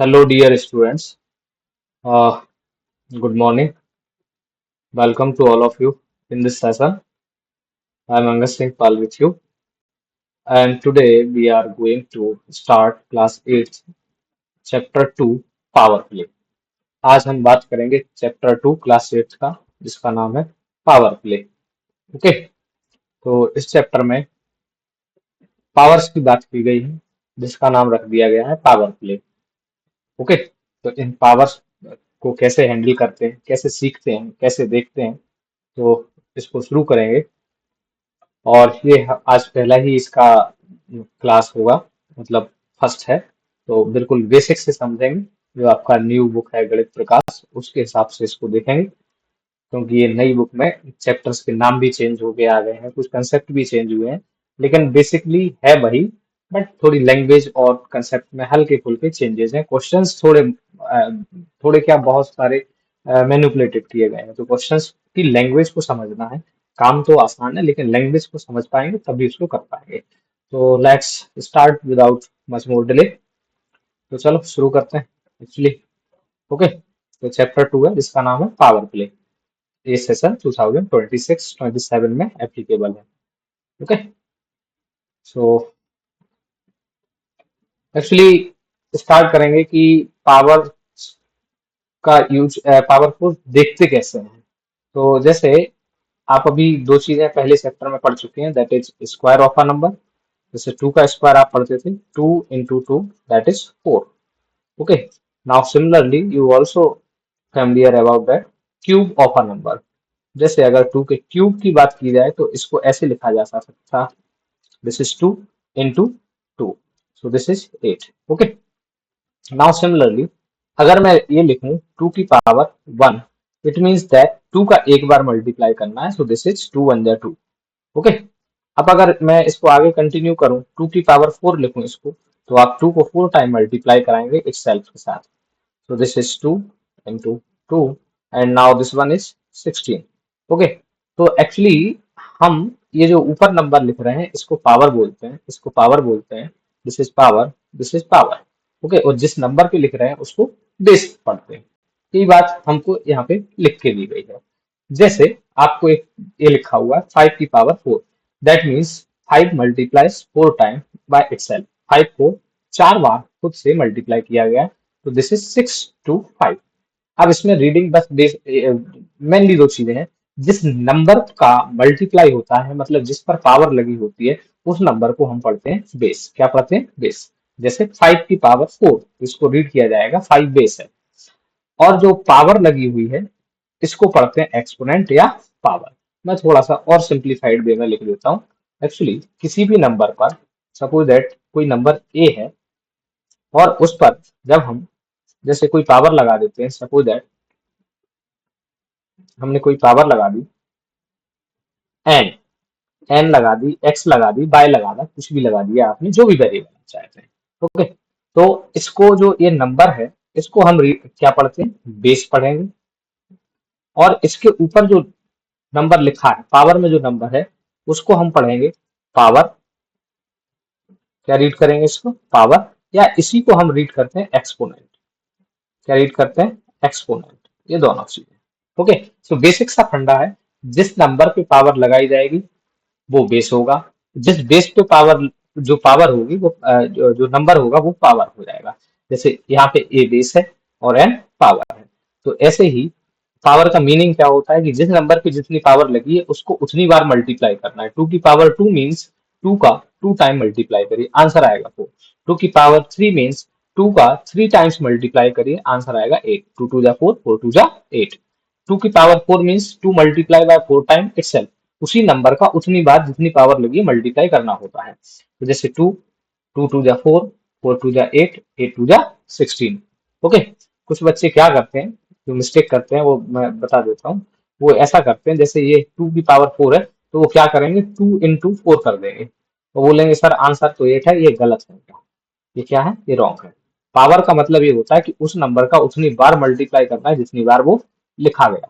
Hello, dear students. Uh, Good morning. Welcome to all of you in this session. I'm Angas Singh Pal with you, and today we are going to start class 8, chapter 2, Power Play. आज हम बात करेंगे chapter 2 class 8 का, जिसका नाम है power play. Okay, तो इस चैप्टर में पावर्स की बात की गई है, जिसका नाम रख दिया गया है पावर प्ले. ओके, तो इन पावर्स को कैसे हैंडल करते हैं, कैसे सीखते हैं, कैसे देखते हैं, तो इसको शुरू करेंगे. और ये आज पहला ही इसका क्लास होगा, मतलब फर्स्ट है, तो बिल्कुल बेसिक से समझेंगे. जो आपका न्यू बुक है गणित प्रकाश, उसके हिसाब से इसको देखेंगे, क्योंकि ये नई बुक में चैप्टर्स के नाम भी चेंज होके आ गए हैं, कुछ कंसेप्ट भी चेंज हुए हैं, लेकिन बेसिकली है वही. बट थोड़ी लैंग्वेज और कंसेप्ट में हल्के फुल्के चेंजेस हैं. क्वेश्चंस थोड़े क्या, बहुत सारे मैनिपुलेटेड किए गए हैं. तो क्वेश्चंस की लैंग्वेज को समझना है. काम तो आसान है, लेकिन लैंग्वेज को समझ पाएंगे तभी उसको कर पाएंगे. तो let's start without much more delay. तो चलो शुरू करते हैं एक्चुअली. ओके, तो चैप्टर 2 है, जिसका नाम है पावर प्ले. ये सेशन 2026-27 में एप्लीकेबल है. ओके, सो एक्चुअली स्टार्ट करेंगे कि पावर का यूज, पावर को देखते कैसे हैं. तो जैसे आप अभी दो चीजें पहले चैप्टर में पढ़ चुके हैं, that is square of a number. जैसे 2 का स्क्वायर आप पढ़ते थे, 2 into 2 that is 4. Okay, now similarly you also familiar about that cube of a number. जैसे अगर 2 के क्यूब की बात की जाए तो इसको ऐसे लिखा जा सकता, this is 2 into 2, so this is 8. Okay, now similarly अगर मैं ये लिखूं 2 की पावर 1, इट मींस दैट 2 का एक बार मल्टीप्लाई करना है, so this is 2 1 2. ओके, अब अगर मैं इसको आगे कंटिन्यू करूं, 2 की पावर 4 लिखूं इसको, तो आप 2 को 4 टाइम मल्टीप्लाई कराएंगे इटसेल्फ के साथ. So this is 2 into 2, and now this one is 16. Okay, तो एक्चुअली हम ये जो ऊपर नंबर लिख रहे हैं, इसको पावर बोलते हैं, इसको पावर बोलते हैं. This is power, this is power. Okay, और जिस नंबर पे लिख रहे हैं उसको बेस पढ़ते हैं. ये बात हमको यहाँ पे लिख के दी गई है. जैसे आपको एक ये लिखा हुआ है 5 की power 4, that means 5 multiplies 4 time by itself. 5 को 4 बार खुद से मल्टीप्लाई किया गया, तो दिस इज 6 to 5. अब इसमें रीडिंग बस मेनली दो चीजें हैं. जिस नंबर का मल्टीप्लाई होता है, मतलब जिस पर पावर लगी होती है, उस नंबर को हम पढ़ते हैं बेस. क्या पढ़ते हैं? बेस. जैसे 5 की पावर 4, इसको रीड किया जाएगा 5 बेस है. और जो पावर लगी हुई है, इसको पढ़ते हैं एक्सपोनेंट या पावर. मैं थोड़ा सा और सिंप्लीफाइड वे में लिख देता हूँ. एक्चुअली किसी भी नंबर पर, सपोज दैट कोई नंबर ए है, और उस पर जब हम जैसे कोई पावर लगा देते हैं, सपोज दैट हमने कोई पावर लगा दी एन, एन लगा दी, एक्स लगा दी, बाय लगा दा, कुछ भी लगा दिया आपने, जो भी वेरिएबल चाहते हैं. ओके, तो इसको जो ये नंबर है, इसको हम क्या पढ़ते हैं? बेस पढ़ेंगे. और इसके ऊपर जो नंबर लिखा है, पावर में जो नंबर है, उसको हम पढ़ेंगे पावर. क्या रीड करेंगे इसको? पावर. या इसी को हम रीड करते हैं एक्सपोनेंट. क्या रीड करते हैं? एक्सपोनेंट. ये दोनों चीजें. ओके, सो बेसिक सा फंडा है. जिस नंबर पे पावर लगाई जाएगी वो बेस होगा. जिस बेस पे पावर, जो पावर होगी वो जो नंबर होगा वो पावर हो जाएगा. जैसे यहाँ पे ए बेस है और एन पावर है. तो ऐसे ही पावर का मीनिंग क्या होता है कि जिस नंबर पे जितनी पावर लगी है उसको उतनी बार मल्टीप्लाई करना है. 2 की पावर 2 मीन्स 2 का 2 टाइम मल्टीप्लाई करिए, आंसर आएगा 4. 2 की पावर 3 मीन्स 2 का 3 टाइम्स मल्टीप्लाई करिए, आंसर आएगा 8. 2 2 जा 4, 4 2 जा 8. 2 की power 4 means 2 multiply by 4 time itself. उसी नंबर का उतनी बार जितनी पावर लगी है मल्टीप्लाई करना होता है. तो जैसे 2, 2 2 जा 4, 4 2 जा 8, 8 2 जा 16. ओके, कुछ बच्चे क्या करते हैं, जो मिस्टेक करते हैं वो मैं बता देता हूँ. वो ऐसा करते हैं, जैसे ये 2 की पावर 4 है, तो वो क्या करेंगे, 2 into 4 कर देंगे. वो बोलेंगे सर आंसर तो 8 है, ये गलत है. ये क्या है? ये रॉन्ग है. पावर का मतलब ये होता है कि उस नंबर का उतनी बार मल्टीप्लाई करना है जितनी बार वो लिखा गया.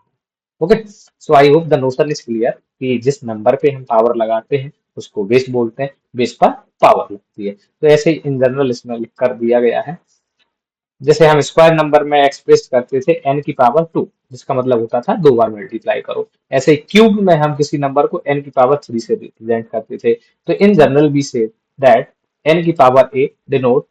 Okay, so I hope the notion is clear कि जिस नंबर पे हम पावर लगाते हैं उसको बेस बोलते हैं, बेस पर पावर लगती है. तो ऐसे ही इन जनरल इसमें लिख कर दिया गया है. जैसे हम स्क्वायर नंबर में एक्सप्रेस करते थे n की पावर 2, जिसका मतलब होता था 2 बार मल्टीप्लाई करो। ऐसे क्यूब में हम किसी नंबर को n की पावर 3 से रिप्रेजेंट करते थे। तो in general we say that n की power a denote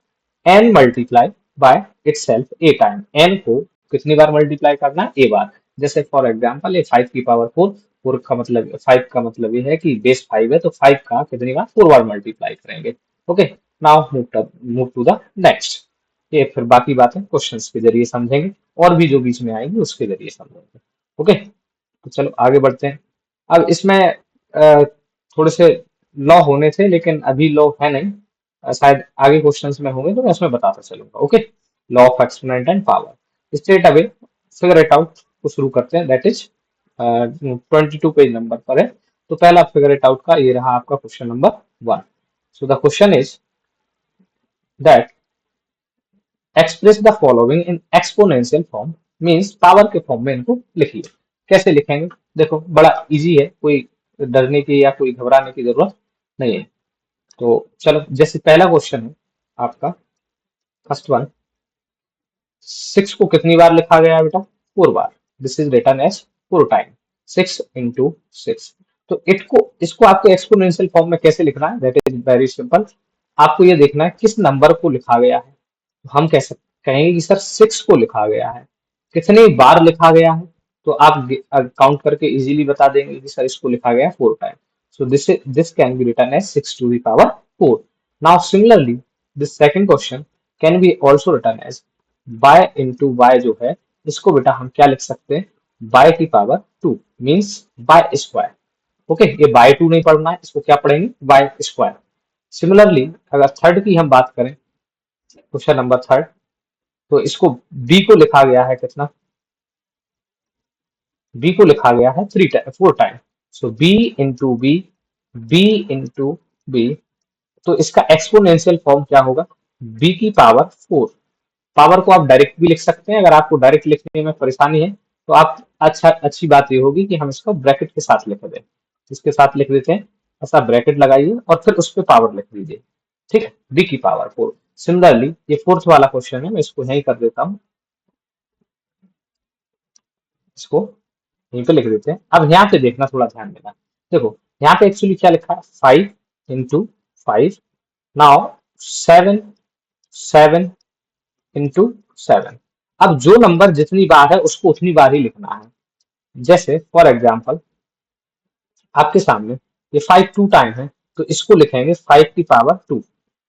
n multiply by itself a time. n को कितनी बार मल्टीप्लाई करना है? a बार। जैसे फॉर एग्जांपल ये 5 की पावर 4, 4 का मतलब 5 का मतलब ये है कि बेस 5 है, तो 5 का कितनी बार? 4 बार मल्टीप्लाई करेंगे। Okay, now move to the next. ये फिर बाकी बातें क्वेश्चंस के जरिए समझेंगे, और भी जो बीच में आएंगी उसके जरिए समझेंगे। ओके, तो चलो आगे बढ़ते हैं। अब इसमें थोड़े से लॉ होने थे, लेकिन अभी लॉ है नहीं। शायद आगे क्वेश्चंस में होंगे तो मैं उसमें बताता चलूंगा। Okay, law of exponent and power straight away figure it out को शुरू करते हैं। दैट इज 22 पेज नंबर पर है। तो पहला फिगर इट आउट का ये रहा आपका question number 1। So the question is that express the following in exponential form, means power के फॉर्म में इनको लिखिए। कैसे लिखेंगे? देखो बड़ा इजी है, कोई डरने की या कोई घबराने की जरूरत नहीं है। तो चलो, जैसे पहला क्वेश्चन है आपका, फर्स्ट वन, 6 को कितनी बार लिखा गया है बेटा? 4 बार। This is written as 4 time, 6 into 6। तो इसको आपको एक्सपोनेंशियल फॉर्म में कैसे लिखना है? That is very simple. आपको ये देखना है किस नंबर को लिखा गया है। हम कह सकते कहेंगे कि सर 6 को लिखा गया है, कितनी बार लिखा गया है? तो आप काउंट करके इजीली बता देंगे कि सर इसको लिखा गया है 4 time. So this can be written as 6 to the power 4। Now similarly this second question can be also written as by into by जो है, इसको बेटा हम क्या लिख सकते हैं? बाय की power 2, means by square. Okay, ये बाय 2 नहीं पढ़ना है, इसको क्या पढ़ेंगे? Bye square. सिमिलरली अगर थर्ड की हम बात करें, क्वेश्चन नंबर थर्ड, तो इसको बी को लिखा गया है कितना? बी को लिखा गया है 4 time. So B into B, B into B. तो इसका एक्सपोनेंशियल फॉर्म क्या होगा? बी की पावर 4। पावर को आप डायरेक्ट भी लिख सकते हैं, अगर आपको डायरेक्ट लिखने में परेशानी है तो आप अच्छी बात ये होगी कि हम इसको ब्रैकेट के साथ लिख दें। इसके साथ लिख देते हैं, ऐसा ब्रैकेट लगाइए और फिर उस पर पावर लिख दीजिए। ठीक है, बी की पावर 4। सिमिलरली ये फोर्थ वाला क्वेश्चन है, मैं इसको यहीं कर देता हूँ, इसको यहीं पे लिख देते हैं। अब यहाँ पे देखना, थोड़ा ध्यान देना। देखो यहाँ पे एक्चुअली क्या लिखा है? 5 इंटू 5। Now 7, 7 into 7। अब जो नंबर जितनी बार है उसको उतनी बार ही लिखना है। जैसे फॉर एग्जाम्पल आपके सामने ये 5 टू टाइम है, तो इसको लिखेंगे 5 की पावर 2।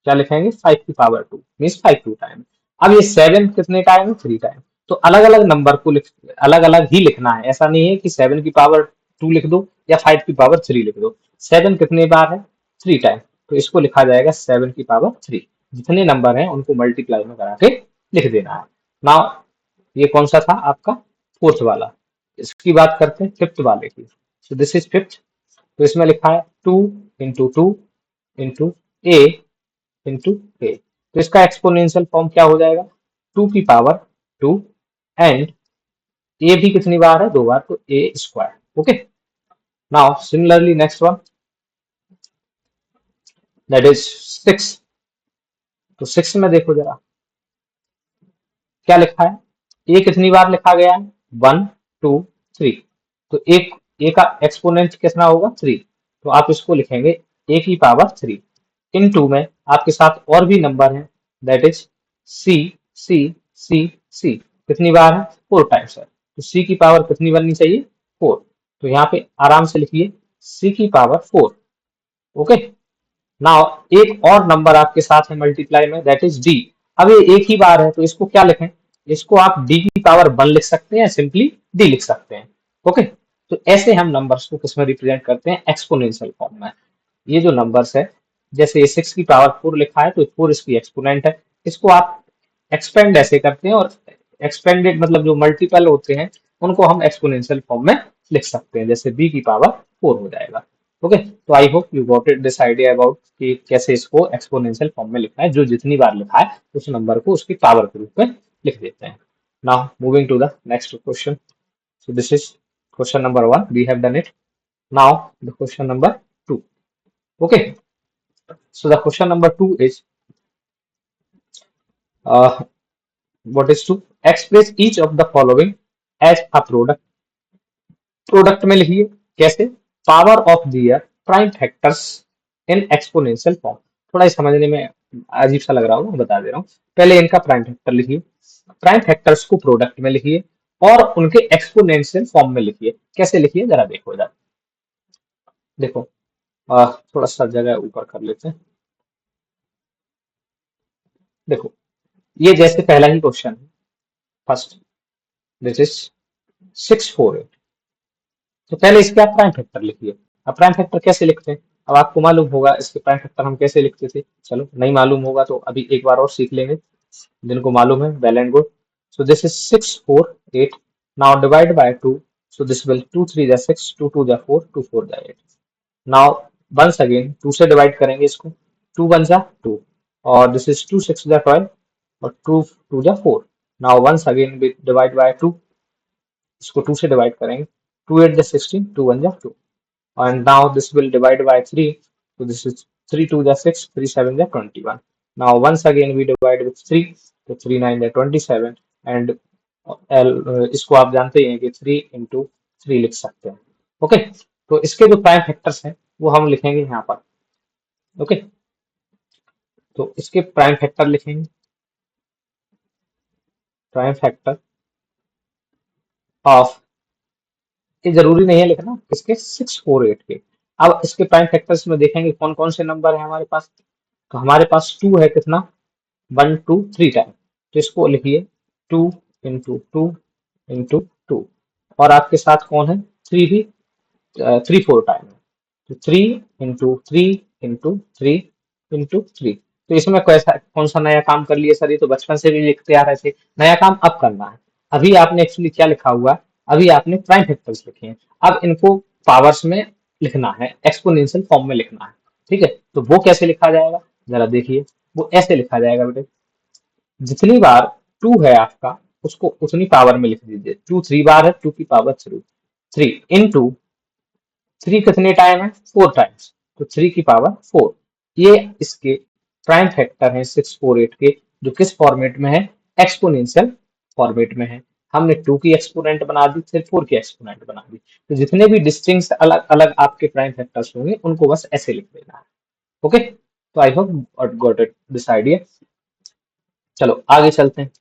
क्या लिखेंगे? 5 की पावर 2 मीन्स 5 टू टाइम। अब ये 7 कितने टाइम है? 3 टाइम। तो अलग अलग नंबर को अलग अलग ही लिखना है। ऐसा नहीं है कि 7 की पावर 2 लिख दो या 5 की पावर 3 लिख दो। 7 कितने बार है? 3 टाइम। तो इसको लिखा जाएगा 7 की पावर 3। जितने नंबर हैं उनको मल्टीप्लाई में करा के लिख देना है। नाउ ये कौन सा था आपका? फोर्थ वाला। इसकी बात करते हैं फिफ्थ वाले की। सो दिस इज फिफ्थ। तो इसमें लिखा है 2 इंटू 2 इंटू ए इंटू ए। तो इसका एक्सपोनेंशियल फॉर्म क्या हो जाएगा? 2 की पावर 2 एंड ए भी कितनी बार है? 2 बार, तो A square. Okay, now similarly next one, that is 6। तो 6 में देखो जरा क्या लिखा है? ए कितनी बार लिखा गया है? 1, 2, 3। तो एक ए का एक्सपोनेंट कितना होगा? 3। तो आप इसको लिखेंगे ए की पावर 3। इन टू में आपके साथ और भी नंबर है, दैट इज सी, सी, सी, सी। कितनी बार है? 4 टाइम्स है। तो सी की पावर कितनी बननी चाहिए? 4। तो यहाँ पे आराम से लिखिए सी की पावर 4। ओके, नाउ एक और नंबर आपके साथ है मल्टीप्लाई में, दैट इज डी। अब ये एक ही बार है, तो इसको क्या लिखें? इसको आप डी की पावर 1 लिख सकते हैं, सिंपली डी लिख सकते हैं। ओके, तो ऐसे हम नंबर्स को किसमें रिप्रेजेंट करते हैं? एक्सपोनेंशियल फॉर्म में। ये जो नंबर्स है, जैसे ये 6 की पावर 4 लिखा है, तो 4 इसकी एक्सपोनेंट है। इसको आप एक्सपेंड ऐसे करते हैं, और एक्सपेंडेड मतलब जो मल्टीपल होते हैं उनको हम एक्सपोनेंशियल फॉर्म में लिख सकते हैं, जैसे बी की पावर 4 हो जाएगा। ओके, तो I hope you got it this idea about कि कैसे इसको एक्सपोनेंशियल फॉर्म में लिखना है। जो जितनी बार लिखा है उस नंबर को उसकी पावर के रूप में लिख देते हैं। Now moving to the next question. So this is question number 1, we have done it. Now the question number 2। Okay, so the question number 2 is what is to express each of the following as a product. Product में लिखिए कैसे, power of their prime factors in exponential form. थोड़ा समझने में अजीब सा लग रहा होगा, मैं बता दे रहा हूँ। पहले इनका प्राइम फैक्टर लिखिए, प्राइम फैक्टर्स को प्रोडक्ट में लिखिए और उनके एक्सपोनेंशियल फॉर्म में लिखिए। कैसे लिखिए जरा देखो इधर, देखो थोड़ा सा जगह ऊपर कर लेते हैं। देखो ये जैसे पहला ही क्वेश्चन है, फर्स्ट दिस इज 648। तो पहले इसके आप प्राइम फैक्टर लिखिए। अब प्राइम फैक्टर कैसे लिखते हैं, अब आपको मालूम होगा इसके प्राइम फैक्टर हम कैसे लिखते थे। चलो नहीं मालूम होगा तो अभी एक बार और सीख लेंगे, जिनको मालूम है well and good. So this is 648, now divide by 2। So this will 2 3 जा 6, 2 2 जा 4, 2 4 जा 8। नाउ वंस अगेन 2 से डिवाइड करेंगे इसको, 2 1 जा 2, और दिस इज 2 6 जा 12, और 2 2 जा 4। Now once again divide by 2, इसको 2 से डिवाइड करेंगे, 2 8 जा 16, 2 1 जा 2, and now this will divide by 3. So this is 3 2 is 6, 3 7 is 21. Now once again we divide with 3, so 3 9 is 27, and इसको आप जानते ही हैं कि 3 into 3 लिख सकते हैं। ओके, तो इसके जो प्राइम फैक्टर्स हैं वो हम लिखेंगे यहाँ पर। ओके, तो इसके प्राइम फैक्टर लिखेंगे, प्राइम फैक्टर ऑफ, ये जरूरी नहीं है लिखना इसके 648 के। अब इसके प्राइम फैक्टर्स में देखेंगे कौन कौन से नंबर है हमारे पास। तो हमारे पास 2 है, कितना, 1 2 3 टाइम, तो इसको लिखिए 2 इंटू 2 इंटू 2। और आपके साथ कौन है, 3 भी 3 4 टाइम है, तो 3 इंटू 3 इंटू 3 इंटू 3। तो इसमें कैसा कौन सा नया काम कर लिए सर, ये तो बचपन से भी लिखते आ रहे थे, नया काम अब करना है। अभी आपने एक्चुअली क्या लिखा हुआ है, अभी आपने प्राइम फैक्टर्स लिखे हैं, अब इनको पावर्स में लिखना है, एक्सपोनेंशियल फॉर्म में लिखना है। ठीक है, तो वो कैसे लिखा जाएगा जरा देखिए, वो ऐसे लिखा जाएगा बेटे, जितनी बार 2 है आपका उसको उतनी पावर में लिख दीजिए। 2 3 बार है, 2 की पावर 3, 3 इंटू 3 कितने टाइम है, 4 टाइम्स, तो 3 की पावर 4। ये इसके प्राइम फैक्टर हैं 648 के, जो किस फॉर्मेट में है, एक्सपोनेंशियल फॉर्मेट में है। हमने 2 की एक्सपोनेंट बना दी, फिर 4 की एक्सपोनेंट बना दी। तो जितने भी डिस्टिंक्ट अलग अलग आपके प्राइम फैक्टर्स होंगे उनको बस ऐसे लिख देना है। ओके, तो I hope got it this idea. चलो आगे चलते हैं,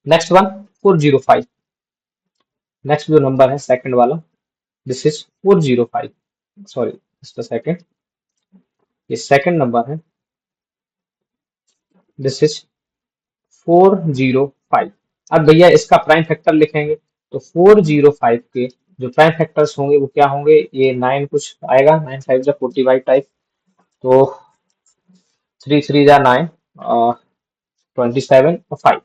नेक्स्ट वन 405। नेक्स्ट जो नंबर है सेकंड वाला, दिस इज 405, सॉरी इसका सेकंड, ये सेकंड नंबर है, दिस इज 405। अब भैया इसका प्राइम फैक्टर लिखेंगे, तो 405 के जो प्राइम फैक्टर्स होंगे वो क्या होंगे, ये 9 कुछ आएगा, 9 5 जा 45 टाइप, तो 3 3 जा 9, 27 और 5,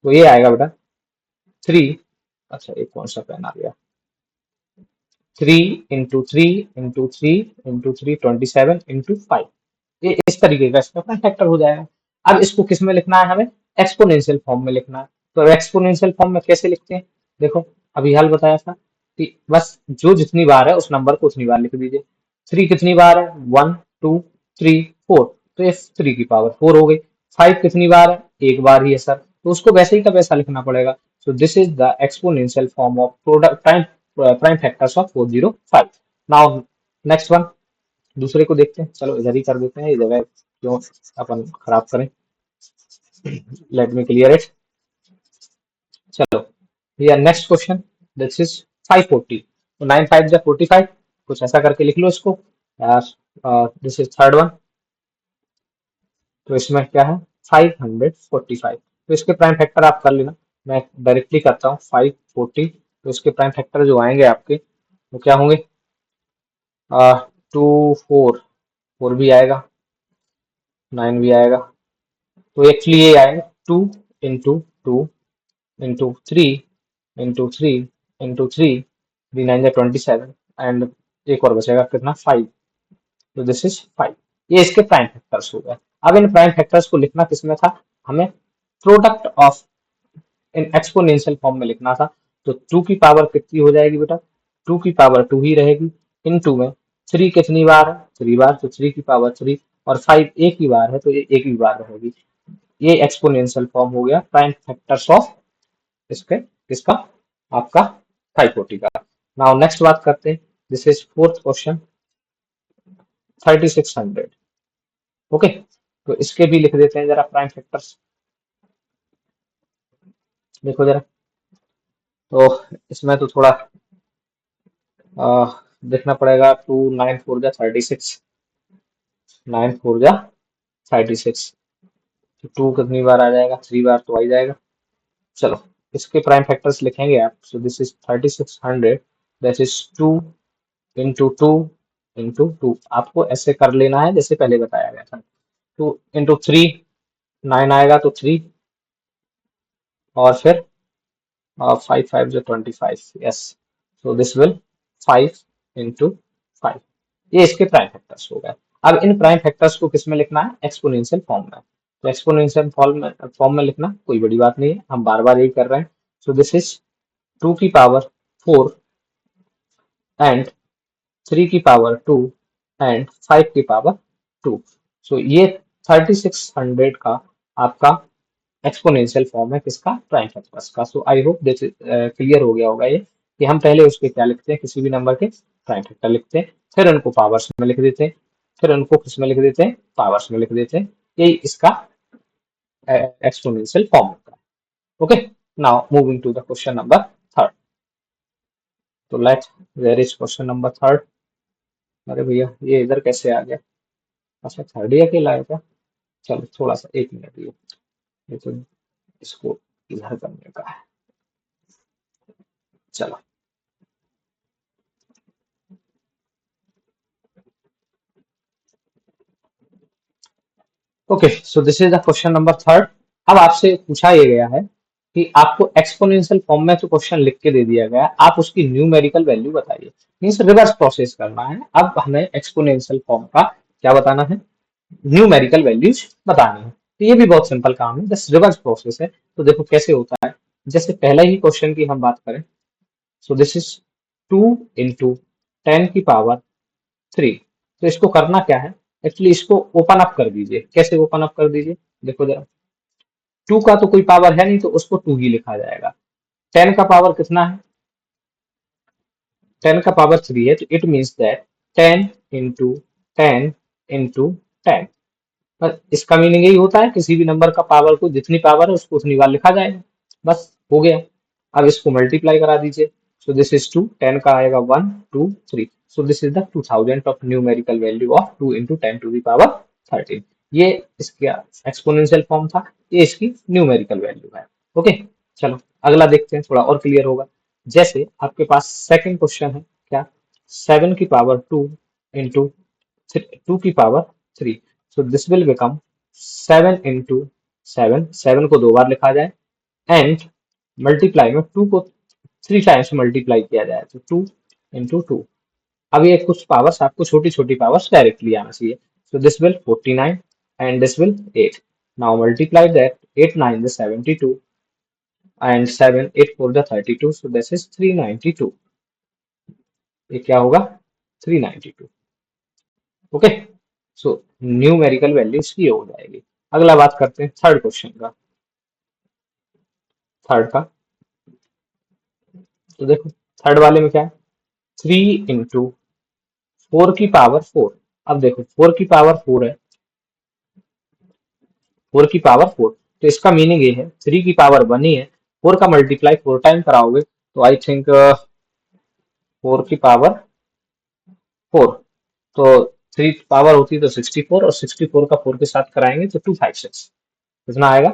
तो ये आएगा बेटा 3। अच्छा एक कौन सा पेन आ गया, 3 इंटू 3 इंटू 3 इंटू 3 27 इंटू 5, ये इस तरीके का इसका अपना फैक्टर हो जाएगा। अब इसको किस में लिखना है, हमें एक्सपोनेंशियल फॉर्म में लिखना है। तो एक्सपोनेंशियल फॉर्म में कैसे लिखते हैं, देखो अभी हाल बताया था कि बस जो जितनी बार है उस नंबर को उतनी बार लिख दीजिए। 3 कितनी बार है, 1 2 3 4, तो ये 3 की पावर 4 हो गई। 5 कितनी बार है, एक बार ही है सर, तो उसको वैसे ही का वैसा लिखना पड़ेगा। सो this is the exponential form of product prime factors of 405। Now next one, दूसरे को देखते हैं, चलो इधर ही कर देते हैं, ये जगह क्यों अपन खराब करें, लेट मी क्लियर इट। चलो ये नेक्स्ट क्वेश्चन, दिस इज 540, तो 9 5 जा 45, कुछ ऐसा करके लिख लो इसको यार। दिस इज थर्ड वन, तो इसमें क्या है 545, तो इसके प्राइम फैक्टर आप कर लेना, मैं डायरेक्टली करता हूँ 540। तो इसके प्राइम फैक्टर जो आएंगे आपके वो क्या होंगे, 2 4, 4 भी आएगा, 9 भी आएगा, तो एक्चुअली ये आएगा 2 into 2 into 3 into 3 into 3, 3 9 27, and एक और बचेगा कितना 5, तो दिस इज 5। ये इसके प्राइम फैक्टर्स हो गए। अब इन प्राइम फैक्टर्स को लिखना किसमें था, हमें product of in exponential form में लिखना था। तो 2 की पावर कितनी हो जाएगी बेटा, 2 की पावर 2 ही रहेगी, इन 2 में 3 कितनी बार है, 3 बार, तो 3 की पावर 3, और 5 एक ही बार है तो ये एक ही बार रहेगी। ये एक्सपोनेंशियल फॉर्म हो गया प्राइम फैक्टर्स ऑफ इसके किसका, आपका 540 का। नाउ नेक्स्ट बात करते हैं, this is fourth question 3600। Okay, तो इसके भी लिख देते हैं जरा प्राइम फैक्टर्स, देखो जरा। तो इसमें तो थोड़ा देखना पड़ेगा। 2 9 4 जा 36, 9 4 जा 36, तो 2 कितनी बार आ जाएगा, 3 बार तो आ ही जाएगा। चलो इसके प्राइम फैक्टर्स लिखेंगे आप। सो this is 3600, that is 2 into 2 into 2। आपको ऐसे कर लेना है जैसे पहले बताया गया था। 2 into 3, 9 आएगा तो 3, और फिर 5 5 जा 25, yes. So this will 5 into 5। ये इसके प्राइम फैक्टर्स हो गए। अब इन प्राइम फैक्टर्स को किस में लिखना है, एक्सपोनेंशियल फॉर्म में। तो एक्सपोनेंशियल फॉर्म में लिखना कोई बड़ी बात नहीं है, हम बार बार यही कर रहे हैं। सो दिस इज 2 की पावर 4 एंड 3 की पावर 2 एंड 5 की पावर 2। सो ये 3600 का आपका एक्सपोनेंशियल फॉर्म है किसका, प्राइम फैक्टर्स का। सो आई होप दिस क्लियर हो गया होगा ये, कि हम पहले उसके क्या लिखते हैं, किसी भी नंबर के प्राइम फैक्टर लिखते हैं, फिर उनको पावर्स में लिख देते हैं, फिर उनको किस में लिख देते हैं, पावर्स में लिख देते हैं। यही इसका एक्सपोनेंशियल फॉर्म होता है। Okay, now moving to the question number third. तो let where is question number third. अरे भैया ये इधर कैसे आ गया, अच्छा थर्ड ही अकेला है क्या। चलो थोड़ा सा 1 मिनट, ये तो इसको इधर करने का है। चलो okay, so this is the question number third. अब आपसे पूछा ये गया है कि आपको एक्सपोनेंशियल फॉर्म में तो क्वेश्चन लिख के दे दिया गया है, आप उसकी न्यूमेरिकल वैल्यू बताइए। मीन्स रिवर्स प्रोसेस करना है। अब हमें एक्सपोनेंशियल फॉर्म का क्या बताना है, न्यूमेरिकल वैल्यूज बतानी है। तो ये भी बहुत सिंपल काम है, बस रिवर्स प्रोसेस है। तो देखो कैसे होता है। जैसे पहले ही क्वेश्चन की हम बात करें, सो दिस इज 2 into 10 की पावर 3। तो इसको करना क्या है, एक्चुअली इसको ओपन अप कर दीजिए। कैसे ओपन अप कर दीजिए, देखो जरा। 2 का तो कोई पावर है नहीं, तो उसको 2 ही लिखा जाएगा। 10 का पावर कितना है, 10 का पावर 3 है, तो it means that 10 into 10 into 10। बस इसका मीनिंग यही होता है, किसी भी नंबर का पावर को जितनी पावर है उसको उतनी बार लिखा जाएगा, बस हो गया। अब इसको मल्टीप्लाई करा दीजिए। सो दिस इज 2, 10 का आएगा 1 2 3। सो this is the 2000 of numerical value of 2 into 10 to the power 13। ये इसका एक्सपोनेंशियल फॉर्म था, ये इसकी न्यूमेरिकल वैल्यू है। ओके, चलो अगला देखते हैं, थोड़ा और क्लियर होगा। जैसे आपके पास सेकंड क्वेश्चन है, क्या, 7 की पावर 2 into 2 की power 3। So this will become 7 into 7, 7 को 2 बार लिखा जाए, एंड मल्टीप्लाई में 2 को 3 टाइम्स मल्टीप्लाई किया जाए, तो 2 into 2। अब ये कुछ पावर्स आपको छोटी छोटी पावर्स डायरेक्टली आना चाहिए। So this will 49 and this will 8। Now multiply that, 8 9 is 72 and 7 8 4 is 32, so this is 392। ये क्या होगा, 392। ओके, सो न्यूमेरिकल वैल्यू इसकी हो जाएगी। अगला बात करते हैं थर्ड क्वेश्चन का, थर्ड का। तो देखो थर्ड वाले में क्या है, 3 into 4 की पावर 4। अब देखो 4 की पावर 4 है, 4 की पावर 4, तो इसका मीनिंग ये है 3 की पावर 1 ही है। 4 का मल्टीप्लाई 4 टाइम कराओगे तो आई थिंक 4 की पावर 4, तो 3 पावर होती है तो 64, और 64 का 4 के साथ कराएंगे तो 256। कितना आएगा,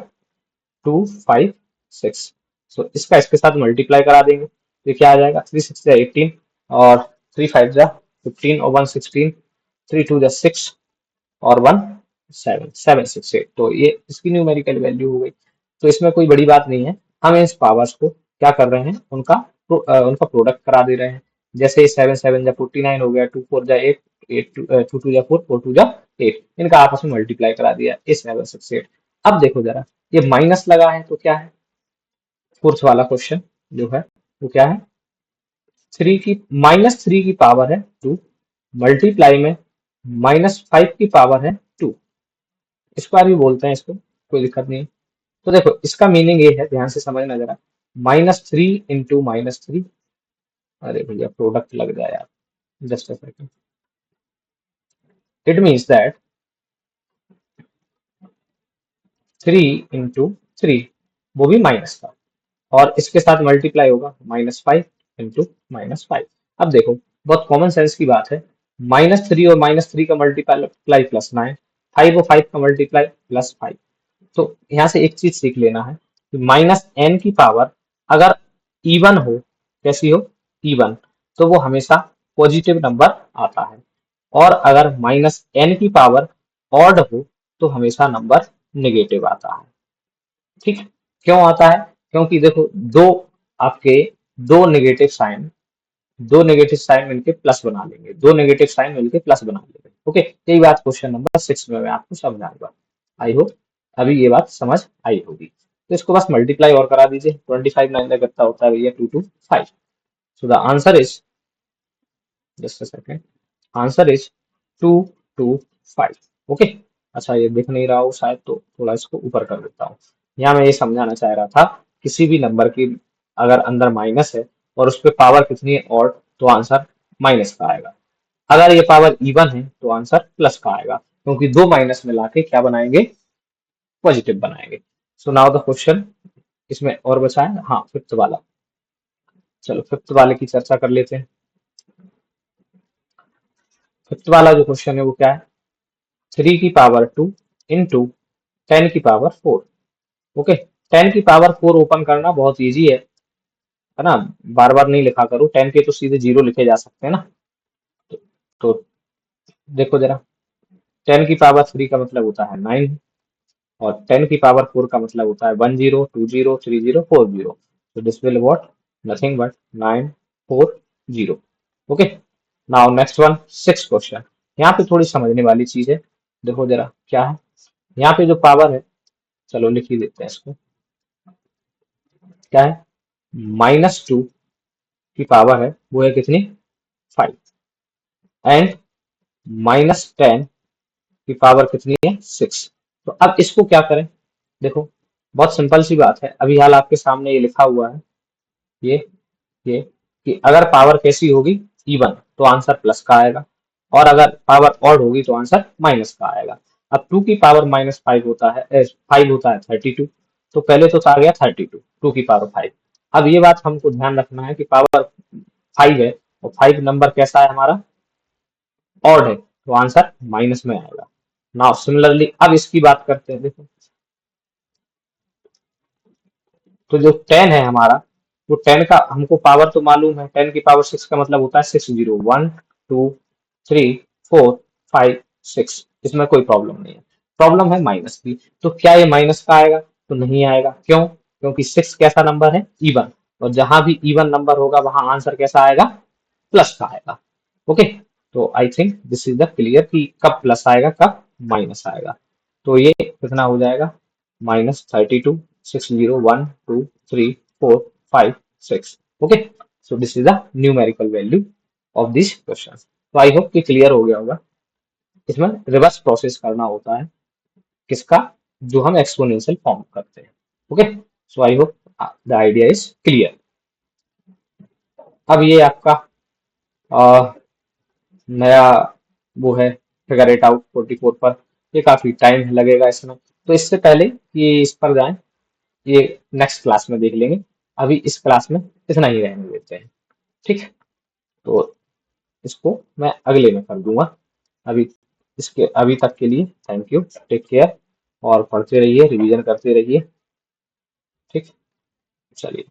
256। सो इसका इसके साथ मल्टीप्लाई करा देंगे तो क्या आ जाएगा, 3 6 जा 18, और 3 5 जा 15, और 1 16, 3 2 जा 6, और 1 7 7 6 8। तो ये इसकी न्यूमेरिकल वैल्यू हो गई। तो इसमें कोई बड़ी बात नहीं है, हम इस पावर्स को क्या कर रहे हैं, उनका प्रोडक्ट करा दे रहे हैं। जैसे 7 7 जा 49 हो गया, 2 4 जा 8, 8 2 2 जा 4, 4 2 जा 8, इनका आपस में मल्टीप्लाई करा दिया, ये 7 6 8। अब देखो जरा, ये माइनस लगा है तो क्या है, फोर्थ वाला क्वेश्चन जो है वो क्या है, 3 की पावर है 2, मल्टीप्लाई में -5 की पावर है 2। इस बार भी बोलते हैं इसको कोई दिक्कत नहीं है। तो देखो इसका मीनिंग ये है, ध्यान से समझना जरा। -3 इंटू -3, अरे भैया प्रोडक्ट लग जाए यार, just a second. It means that 3 into 3, वो भी माइनस का, और इसके साथ मल्टीप्लाई होगा -5 इंटू -5। अब देखो बहुत कॉमन सेंस की बात है, -3 और -3 का मल्टीप्लाई +9, 5 और 5 का मल्टीप्लाई +5। तो यहाँ से एक चीज सीख लेना है कि -n की पावर अगर इवन हो, कैसी हो, इवन, तो वो हमेशा पॉजिटिव नंबर आता है, और अगर -n की पावर ऑड हो तो हमेशा नंबर नेगेटिव आता है। ठीक, क्यों आता है? क्योंकि देखो दो आपके दो नेगेटिव साइन दो नेगेटिव साइन मिलके प्लस बना लेंगे, दो नेगेटिव साइन मिलके प्लस बना लेंगे। ओके, यही बात क्वेश्चन नंबर 6 में मैं आपको समझाऊंगा। आई होप अभी ये बात समझ आई होगी। तो इसको बस मल्टीप्लाई और करा दीजिए, 25 9 कितना होता है भैया, 225। So the answer is, just a second, answer is 225। Okay, अच्छा ये दिख नहीं रहा हो शायद, तो थोड़ा इसको ऊपर कर देता हूँ। यहाँ मैं ये समझाना चाह रहा था, किसी भी नंबर की अगर अंदर माइनस है और उस पर पावर कितनी है ऑड, तो आंसर माइनस का आएगा। अगर ये पावर इवन है तो आंसर प्लस का आएगा, क्योंकि दो माइनस मिला के क्या बनाएंगे, पॉजिटिव बनाएंगे। सो नाउ द क्वेश्चन, इसमें और बचा है, हाँ फिफ्थ वाला। चलो फिफ्थ वाले की चर्चा कर लेते हैं। फिफ्थ वाला जो क्वेश्चन है वो क्या है, 3 की पावर 2 इंटू 10 की पावर 4। ओके, 10 की पावर 4 ओपन करना बहुत इजी है ना, बार बार नहीं लिखा करो, 10 के तो सीधे जीरो लिखे जा सकते हैं ना। तो देखो जरा, 10 की पावर 3 का मतलब होता है 9, और 10 की पावर 4 का मतलब होता है 10 20 30 40। तो this will what, nothing but 940। Okay, now next one, six question. यहाँ पे थोड़ी समझने वाली चीज है, देखो जरा क्या है। यहाँ पे जो पावर है, चलो लिख ही देते हैं इसको, क्या है, -2 की पावर है वो है कितनी, 5, एंड -10 की पावर कितनी है, 6। तो अब इसको क्या करें, देखो बहुत सिंपल सी बात है, अभी हाल आपके सामने ये लिखा हुआ है, ये ये कि अगर पावर कैसी होगी, इवन, तो आंसर प्लस का आएगा, और अगर पावर ऑड होगी तो आंसर माइनस का आएगा। अब 2 की पावर -5 होता है, 5 होता है 32, तो पहले तो आ गया 32, 2 की पावर 5। अब ये बात हमको ध्यान रखना है कि पावर 5 है, और 5 नंबर कैसा है हमारा, ऑड है, तो आंसर माइनस में आएगा। नाउ सिमिलरली अब इसकी बात करते हैं, देखो तो जो 10 है हमारा, वो 10 का हमको पावर तो मालूम है, 10 की पावर 6 का मतलब होता है 60, 1 2 3 4 5 6, इसमें कोई प्रॉब्लम नहीं है। प्रॉब्लम है माइनस की, तो क्या ये माइनस का आएगा, तो नहीं आएगा, क्यों, क्योंकि 6 कैसा नंबर है, इवन, और जहां भी इवन नंबर होगा वहां आंसर कैसा आएगा, प्लस का आएगा। ओके, तो I think this is the clear कि कब प्लस आएगा कब माइनस आएगा। तो ये कितना हो जाएगा, -32 60 1 2 3 4 5 6। Okay, so this is the numerical value of this question. तो आई होप कि क्लियर हो गया होगा। इसमें रिवर्स प्रोसेस करना होता है, किसका, जो हम एक्सपोनेंशियल फॉर्म करते हैं। Okay, so I hope the idea is clear. अब ये आपका नया वो है, फिगर इट आउट 44 पर, ये काफी टाइम लगेगा इसमें, तो इससे पहले कि इस पर जाएं, ये नेक्स्ट क्लास में देख लेंगे। अभी इस क्लास में इतना ही रहने देते हैं, ठीक है। तो इसको मैं अगले में कर दूंगा। अभी इसके अभी तक के लिए थैंक यू, टेक केयर, और पढ़ते रहिए, रिवीजन करते रहिए, ठीक, चलिए।